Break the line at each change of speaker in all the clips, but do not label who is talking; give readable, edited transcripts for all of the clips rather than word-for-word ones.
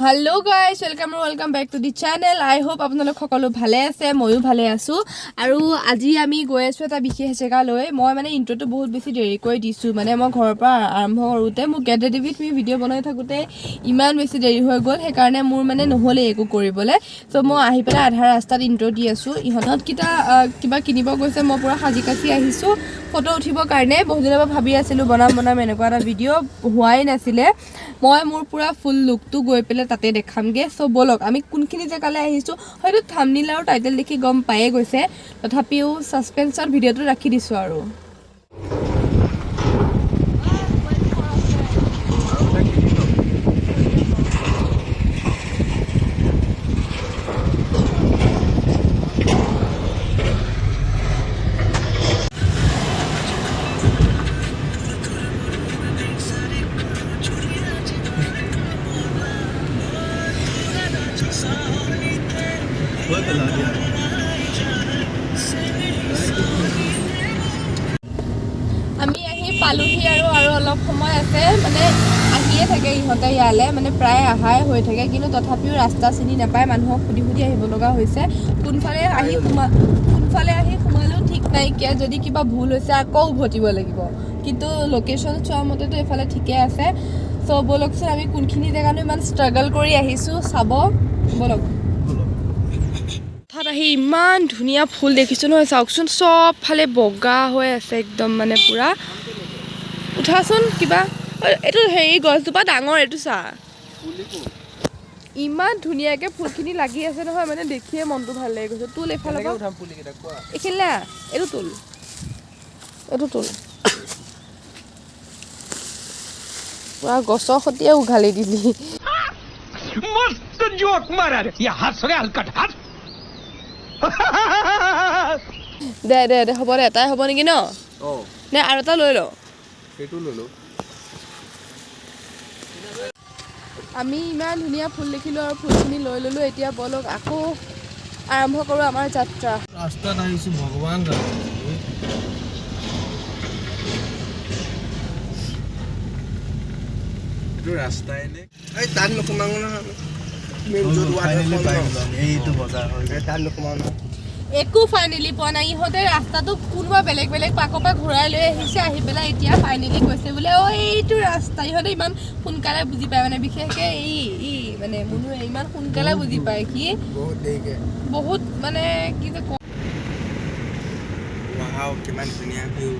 Hello guys, welcome back to the channel. I hope আপোনালোক সকলো ভালে আছে, ময়ো ভালে আছো। আৰু আজি আমি গৈ আছো এটা বিশেষ জেগা লৈ। মই মানে ইন্ট্ৰোটো বহুত বেছি দেৰি কৰি দিছো। মানে মই ঘৰৰ পৰা আৰম্ভ কৰোতে মোক get ready with me video বনাই থাকোতে ইমান বেছি দেৰি হৈ গ'ল। সেই কাৰণে মোৰ মানে নহলে একো কৰিবলে। সো মই আহি পেলাই আধা ৰাস্তাত ইন্ট্ৰো দি আছো। ইহঁতত কিবা কিনিব গৈছে, মই পুৰা সাজি কাচি আহিছো ফটো উঠিবৰ কাৰণে। বহুত দিনৰ পৰা ভাবি আছিলো বনাম এনেকুৱা এটা ভিডিও হোৱাই নাছিলে। মই মোৰ পুৰা ফুল লুকটো গৈ পেলাই তাতে দেখামগে। সো বলক আমি কোনখিনি জেগালৈ আহিছো, হয়তো থাম্বনেইল আৰু টাইটেল দেখি গম পায়ে গৈছে, তথাপিও সাসপেন্সৰ ভিডিওটো ৰাখি দিছো আৰু। আমি আহি পালোহি আৰু অলপ সময় আছে, মানে আহিয়ে থাকে ইহঁতে ইয়ালে, মানে প্ৰায় আহাই হৈ থাকে, কিন্তু তথাপিও ৰাস্তা চিনি নাপায়। মানুহক সুধি আহিব লগা হৈছে। কোনফালে আহি সোমালো ঠিক নাইকিয়া। যদি কিবা ভুল হৈছে আকৌ উভতিব লাগিব, কিন্তু লোকেশ্যন চোৱা মতেতো এইফালে ঠিকে আছে। সো বলকচোন আমি কোনখিনি জেগানো ইমান ষ্ট্ৰাগল কৰি আহিছো চাব, বলক। আহি ইমান ধুনীয়া ফুল দেখিছো নহয়, চাওকচোন সব ফালে বগা হৈ আছে একদম, মানে পুৰা। উঠাচোন কিবা, এইটো হেৰি গছজোপা ডাঙৰ, এইটো চা ইমান ধুনীয়াকে ফুলখিনি লাগি আছে নহয়, মানে দেখিয়ে মনটো ভাল লাগি গৈছে। তুল এইফালে এইখিনিলে, এইটো তুল পুৰা গছৰ সৈতে উঘালি দিলি।
मस्त जोक मारा रे ये हंस रे हलकट हंस
দে হ'ব দে, এটাই হ'ব নেকি ন? নে আৰু এটা লৈ ল? আমি ইমান ধুনীয়া ফুল দেখিলো আৰু ফুলখিনি লৈ ললো। এতিয়া বলক আকৌ আৰম্ভ কৰো আমাৰ যাত্ৰা।
ৰাস্তাত আহিছো ভগৱান ৰাস্তাই নে এই তাত নোসোমাও নহয়, এইটো বজাৰ হয়, তাত নোসোমাও নহয়।
একো ফাইনেলি পোৱা নাই। ইহঁতে ৰাস্তাটো কোনোবা বেলেগ পাকৰ পৰা ঘূৰাই লৈ আহিছে, আহি পেলাই এতিয়া ফাইনেলি কৈছে বোলে অ এইটো ৰাস্তা। ইহঁতে ইমান সোনকালে বুজি পায়, মানে বিশেষকে মানে মুনুৱে ইমান সোনকালে বুজি পায়, কি বহুত মানে কি যে
ৱাও কিমান ধুনীয়া ভিউ।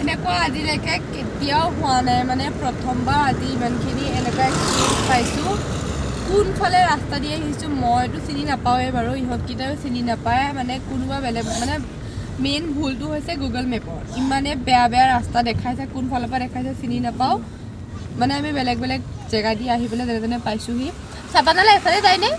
এনেকুৱা আজিলৈকে কেতিয়াও হোৱা নাই, মানে প্ৰথমবাৰ আজি ইমানখিনি এনেকুৱা এক্সপিৰিয়েঞ্চ পাইছোঁ। কোনফালে ৰাস্তা দি আহিছোঁ মইতো চিনি নাপাওঁৱেই বাৰু, ইহঁতকেইটাও চিনি নাপায়। মানে কোনোবা বেলেগ, মানে মেইন ভুলটো হৈছে গুগল মেপৰ। ইমানে বেয়া ৰাস্তা দেখাইছে, কোনফালৰ পৰা দেখাইছে চিনি নাপাওঁ। মানে আমি বেলেগ জেগা দি আহি পেলাই যেনে পাইছোঁহি। চাপানালা এফালে যায়নে?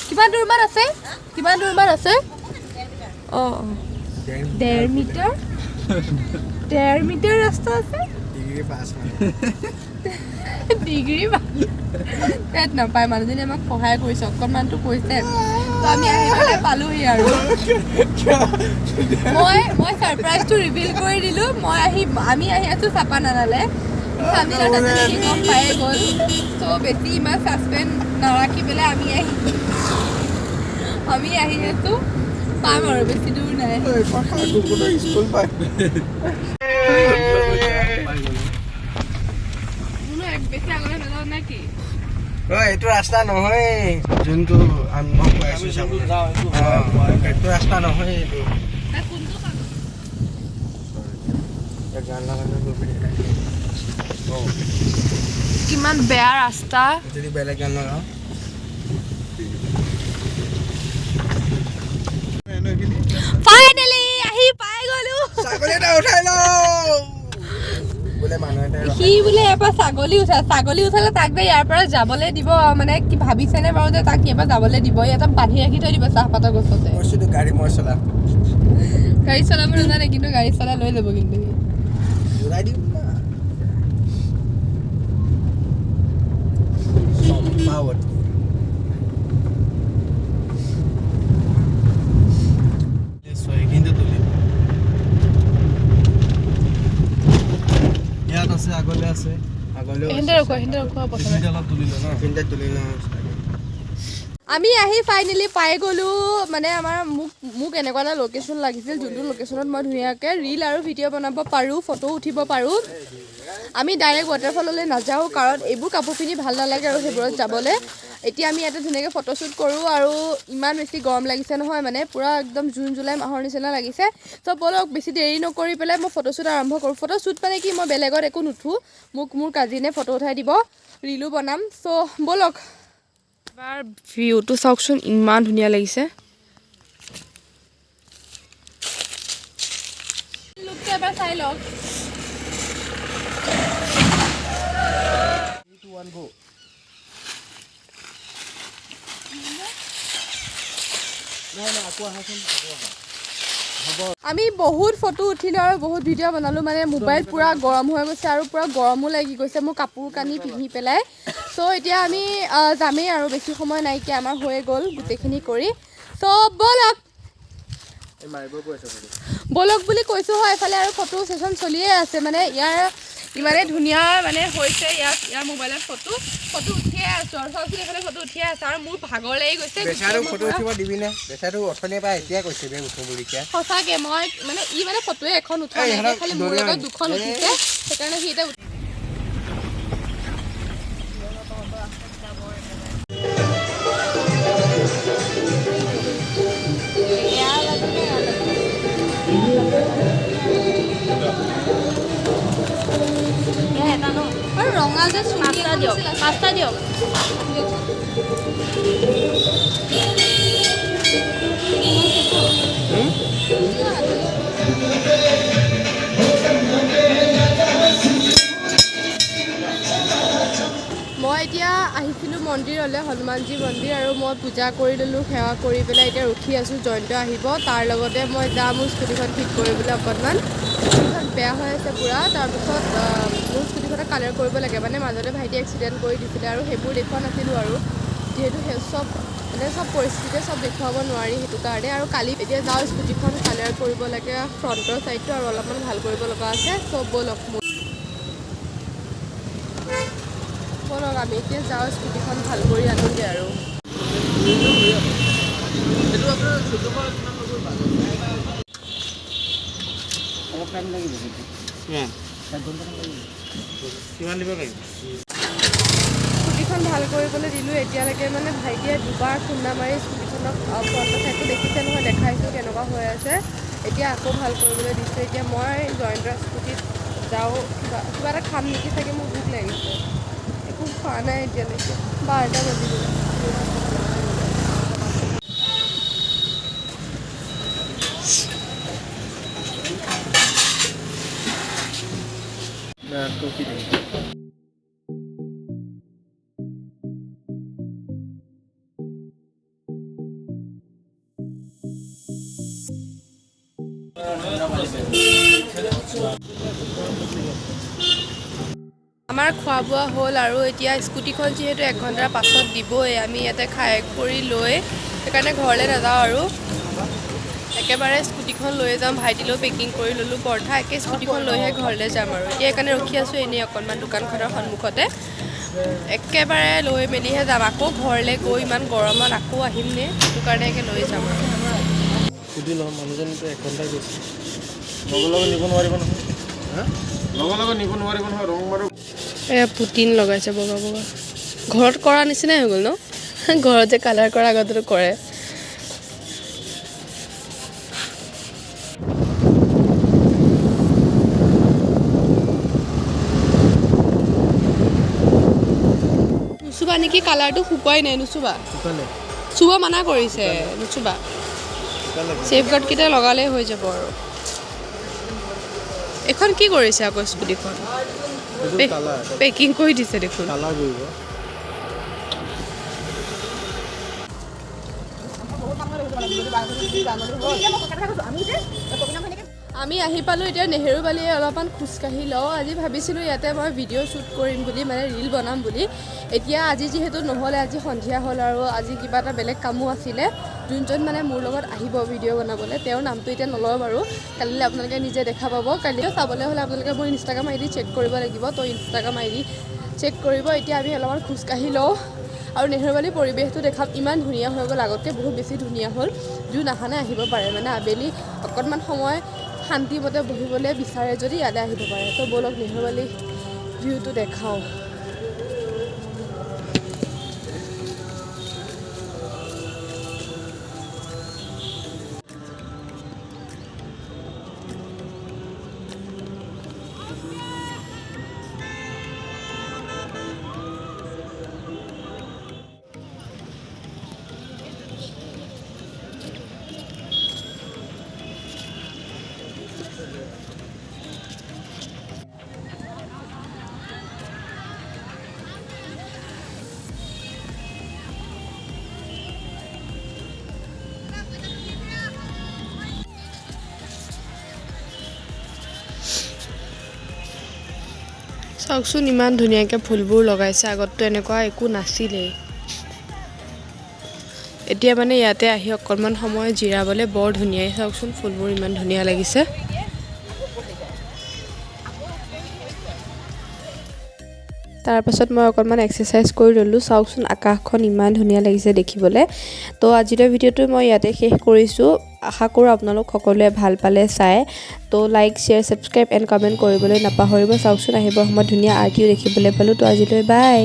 কিমান দূৰমান আছে? অঁ 1.5 মিটাৰ ৰাস্তা আছে। ডিগ্ৰী পেট নাপায়। মানুহজনী আমাক সহায় কৰিছে, অকণমানটো কৈছে। তো আমি আহি পেলাই পালোহি আৰু মই ছাৰপ্ৰাইজটো ৰিভিল কৰি দিলোঁ। আমি আহি আছোঁ চাপানালালৈ। থাম্বনেইলত তাতে দেখি গম পায়ে গ'ল। ত' বেছি ইমান ছাছপেন্স নাৰাখি পেলাই আমি আহি আছোঁ। পাম আৰু বেছি দূৰ নাই। বেছি আগলৈ নাযাওঁ নে কি?
এইটো ৰাস্তা নহয়, যোনটো মই কৈ আছো, এইটো ৰাস্তা নহয়। এইটো
কিমান বেয়া ৰাস্তা।
যদি বেলেগ গান লগাওঁ
ফাইনেলি আহি পাই গ'লো।
ছাগলী এটা উঠাই লওঁ বোলে মানুহ এটা।
সি বোলে এবাৰ ছাগলী উঠালে তাক যে ইয়াৰ পৰা যাবলৈ দিব, মানে কি ভাবিছেনে বাৰু যে তাক এবাৰ যাবলৈ দিব? ইয়াতে বান্ধি ৰাখি থৈ দিব চাহপাতৰ গছতে।
গাড়ী মই চলাম।
গাড়ী চলাব নাজানে, কিন্তু গাড়ী চলাই লৈ যাব। কিন্তু
উৰাই দিম কিন্তু তুলিম এইখিনিতে তুলি লওঁ
আমি আহি ফাইনেলি পাই গ'লোঁ মানে আমাৰ মোক এনেকুৱা এটা লোকেশ্যন লাগিছিল যোনটো লোকেশ্যনত মই ধুনীয়াকৈ ৰীল আৰু ভিডিঅ' বনাব পাৰোঁ ফটো উঠিব পাৰোঁ আমি ডাইৰেক্ট ৱাটাৰফললৈ নাযাওঁ কাৰণ এইবোৰ কাপোৰ পিন্ধি ভাল নালাগে আৰু সেইবোৰত যাবলৈ এতিয়া আমি ইয়াতে ধুনীয়াকৈ ফটোশ্বুট কৰোঁ আৰু ইমান বেছি গৰম লাগিছে নহয় মানে পূৰা একদম জুন জুলাই মাহৰ নিচিনা লাগিছে চ' ব'লক বেছি দেৰি নকৰি পেলাই মই ফটোশ্বুট আৰম্ভ কৰোঁ ফটোশ্বুট মানে কি মই বেলেগত একো নুঠোঁ মোক মোৰ কাজিনে ফটো উঠাই দিব ৰীলো বনাম চ' ব'লক এবাৰ ভিউটো চাওকচোন ইমান ধুনীয়া লাগিছে লুকটো এবাৰ চাই লওক আমি বহুত ফটো উঠিলোঁ আৰু বহুত ভিডিঅ' বনালোঁ মানে মোবাইল পূৰা গৰম হৈ গৈছে আৰু পূৰা গৰমো লাগি গৈছে মোৰ কাপোৰ কানি পিন্ধি পেলাই চ' এতিয়া আমি যামেই আৰু বেছি সময় নাইকিয়া আমাৰ হৈ গ'ল গোটেইখিনি কৰি চ' ব'লক বুলি কৈছোঁ হয় এফালে আৰু ফটো ছেশ্যন চলিয়ে আছে মানে ইয়াৰ ইমানে ধুনীয়া মানে হৈছে ইয়াৰ মোবাইলত ফটো উঠিয়ে আছোঁ আৰু চাওকচোন এইফালে ফটো উঠিয়ে আছে আৰু মোৰ ভাগৰ লাগি গৈছে
বেচাৰো ফটো উঠিব দিবিনে বেচাৰো অথনিৰ পৰা এতিয়া কৈছে বে উঠো বুলি কিয়
সঁচাকৈ মই মানে ই মানে ফটোৱে এখন উঠা নাই খালি মোৰ লগত দুখন উঠিছে সেইকাৰণে সি এতিয়া আৰু ৰঙা যে পাঁচটা দিয়ক মই এতিয়া আহিছিলোঁ মন্দিৰলৈ হনুমানজী মন্দিৰ আৰু মই পূজা কৰি ল'লোঁ সেৱা কৰি পেলাই এতিয়া ৰখি আছোঁ জয়ন্ত আহিব তাৰ লগতে মই যাম মোৰ স্কুটিখন ঠিক কৰিবলৈ অকণমান স্কুটিখন বেয়া হৈ আছে পূৰা তাৰপিছত মোৰ স্কুটিখনক কালাৰ কৰিব লাগে মানে মাজতে ভাইটি এক্সিডেণ্ট কৰি দিছিলে আৰু সেইবোৰ দেখুওৱা নাছিলোঁ আৰু যিহেতু সেই চব পৰিস্থিতিতে চব দেখুৱাব নোৱাৰি সেইটো কাৰণে আৰু কালি এতিয়া যাওঁ স্কুটিখন কালাৰ কৰিব লাগে ফ্ৰণ্টৰ ছাইডটো আৰু অলপমান ভাল কৰিব লগা আছে চব ব'লক আমি এতিয়া যাওঁ স্কুটিখন ভাল কৰি আনোগৈ আৰু স্কুটিখন ভাল কৰিবলৈ দিলোঁ এতিয়ালৈকে মানে ভাইটিয়ে দুবাৰ খুন্দা মাৰি স্কুটিখনক ফ্ৰণ্টৰ ছাইডটো দেখিছে নহয় দেখাইছোঁ কেনেকুৱা হৈ আছে এতিয়া আকৌ ভাল কৰিবলৈ দিছোঁ এতিয়া মই জয়ন্তৰ স্কুটিত যাওঁ কিবা এটা খাম নেকি চাগে মোৰ ভোক লাগিছে একো খোৱা নাই এতিয়ালৈকে 12টা বাজিলে আমাৰ খোৱা বোৱা হ'ল আৰু এতিয়া স্কুটিখন যিহেতু 1 ঘণ্টাৰ পাছত দিবই আমি ইয়াতে খাই কৰি লৈ সেইকাৰণে ঘৰলৈ নাযাওঁ আৰু একেবাৰে স্কুটিখন লৈ যাম ভাইটিলৈ পেকিং কৰি ল'লোঁ পৰঠা একে স্কুটিখন লৈহে ঘৰলৈ যাম আৰু এতিয়া সেইকাৰণে ৰখি আছোঁ এনেই অকণমান দোকানখনৰ সন্মুখতে একেবাৰে লৈ মেলিহে যাম আকৌ ঘৰলৈ গৈ ইমান গৰমত আকৌ আহিমনে সেইটো কাৰণে একে লৈ যাম আৰু
সুধি লওঁ মানুহজনীতো 1 ঘণ্টাই গৈছে লগে নিব নোৱাৰিব নহয় লগে নিব নোৱাৰিব নহয় ৰং মাৰো
এয়া পুটিন লগাইছে বগা বগা ঘৰত কৰা নিচিনাই হৈ গ'ল ন ঘৰত যে কালাৰ কৰা আগতেতো কৰে নুচুবা নেকি কালাৰটো শুকুৱাই নাই নুচুবা চুব মানা কৰিছে নুচুবা চেফগাৰ্ডকেইটা লগালে হৈ যাব আৰু এখন কি কৰিছে আকৌ স্কুটিখন পেকিং কৰি দিছে দেখোন আমি আহি পালোঁ এতিয়া নেহেৰু বালিয়ে অলপমান খোজকাঢ়ি লওঁ আজি ভাবিছিলোঁ ইয়াতে মই ভিডিঅ' শ্বুট কৰিম বুলি মানে ৰীল বনাম বুলি এতিয়া আজি যিহেতু নহ'লে আজি সন্ধিয়া হ'ল আৰু আজি কিবা এটা বেলেগ কামো আছিলে যোনজন মানে মোৰ লগত আহিব ভিডিঅ' বনাবলৈ তেওঁৰ নামটো এতিয়া নলওঁ বাৰু কালিলৈ আপোনালোকে নিজে দেখা পাব কালি চাবলৈ হ'লে আপোনালোকে মোৰ ইনষ্টাগ্ৰাম আইডি চেক কৰিব লাগিব তো ইনষ্টাগ্ৰাম আইডি চেক কৰিব এতিয়া আমি অলপমান খোজকাঢ়ি লওঁ আৰু নেহেৰুবালি পৰিৱেশটো দেখাম ইমান ধুনীয়া হৈ গ'ল আগতকৈ বহুত বেছি ধুনীয়া হ'ল যোন নাখানে আহিব পাৰে মানে আবেলি অকণমান সময় শান্তিমতে বহিবলৈ বিচাৰে যদি ইয়ালৈ আহিব পাৰে তো ব'লক নেহেৰুবালি ভিউটো দেখাওঁ চাওকচোন ইমান ধুনীয়াকৈ ফুলবোৰ লগাইছে আগততো এনেকুৱা একো নাছিলেই এতিয়া মানে ইয়াতে আহি অকণমান সময় জিৰাবলৈ বৰ ধুনীয়াই চাওকচোন ফুলবোৰ ইমান ধুনীয়া লাগিছে তাৰপাছত মই অকণমান এক্সাৰচাইজ কৰি ল'লোঁ চাওকচোন আকাশখন ইমান ধুনীয়া লাগিছে দেখিবলৈ তো আজিৰ ভিডিঅ'টো মই ইয়াতে শেষ কৰিছোঁ আশা কৰোঁ আপোনালোক সকলোৱে ভাল পালে চাই তো like share subscribe and comment কৰিবলৈ নাপাহৰিব চাওকচোন আহিবৰ সময়ত ধুনীয়া আৰ্টিও দেখিবলৈ পালোঁ তো আজিলৈ বাই